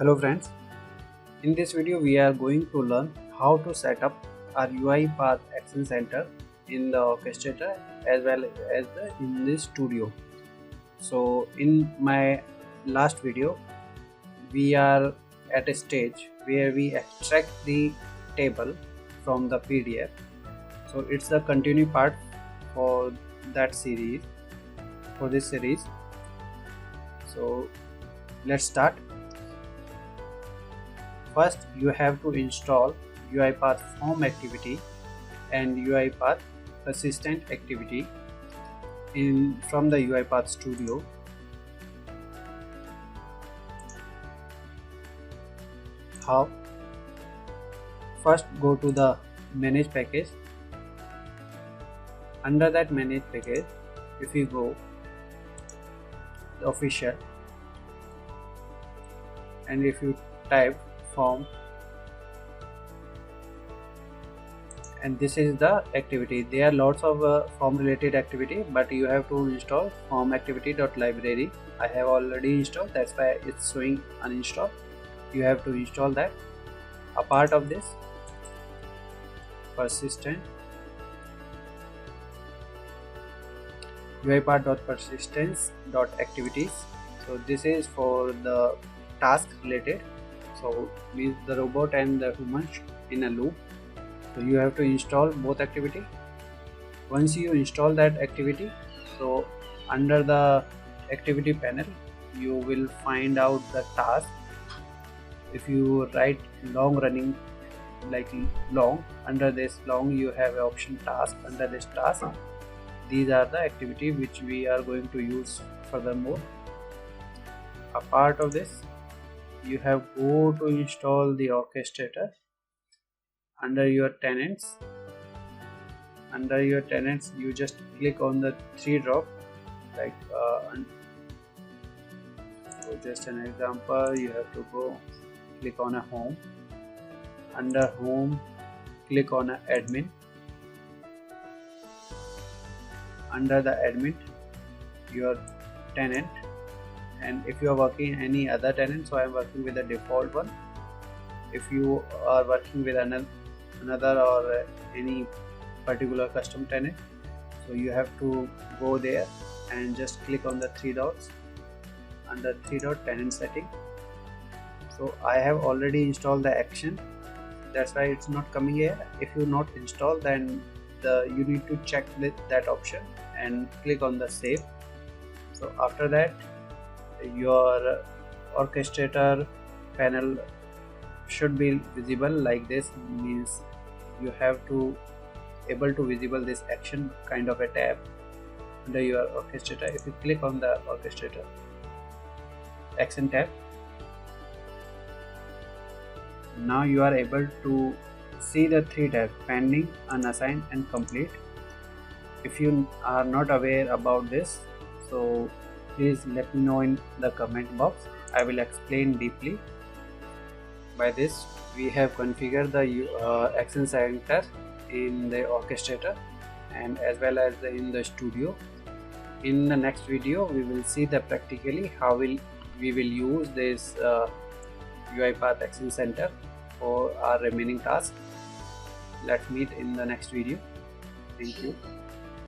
Hello friends, in this video we are going to learn how to set up our UiPath Action Center in the orchestrator as well as in the studio. So in my last video we are at a stage where we extract the table from the PDF. So it's the continue part for that series, for this series. So let's start. First, you have to install UiPath Form Activity and UiPath Persistent Activity from the UiPath Studio. How? First, go to the Manage Package. Under that Manage Package, if you go the Official and if you type Form, and this is the activity. There are lots of form related activity, but you have to install form activity.library. I have already installed, that's why it's showing uninstall. You have to install that. A part of this persistent UiPath.persistence.activities. So this is for the task related, so with the robot and the human in a loop. So you have to install both activity. Once you install that activity, so under the activity panel you will find out the task. If you write long running, like long, under this long you have an option task. Under this task, these are the activity which we are going to use furthermore. A part of this, you have to install the orchestrator. Under your tenants, you just click on the three drop, like so just an example, you have to go click on a home. Under home, click on a admin. Under the admin, your tenant, and if you are working any other tenant, so I am working with the default one. If you are working with another or any particular custom tenant, so you have to go there and just click on the three dots. Under three dot tenant setting, so I have already installed the action, that's why it's not coming here. If you not install, then you need to check that option and click on the save. So after that, your orchestrator panel should be visible like this, means you have to able to visible this action kind of a tab under your orchestrator. If you click on the orchestrator action tab, now you are able to see the three tabs: pending, unassigned and complete. If you are not aware about this, so please let me know in the comment box. I will explain deeply. By this, we have configured the action center in the orchestrator and as well as in the studio. In the next video, we will see the practically how we will use this UiPath Action Center for our remaining tasks. Let's meet in the next video. Thank you.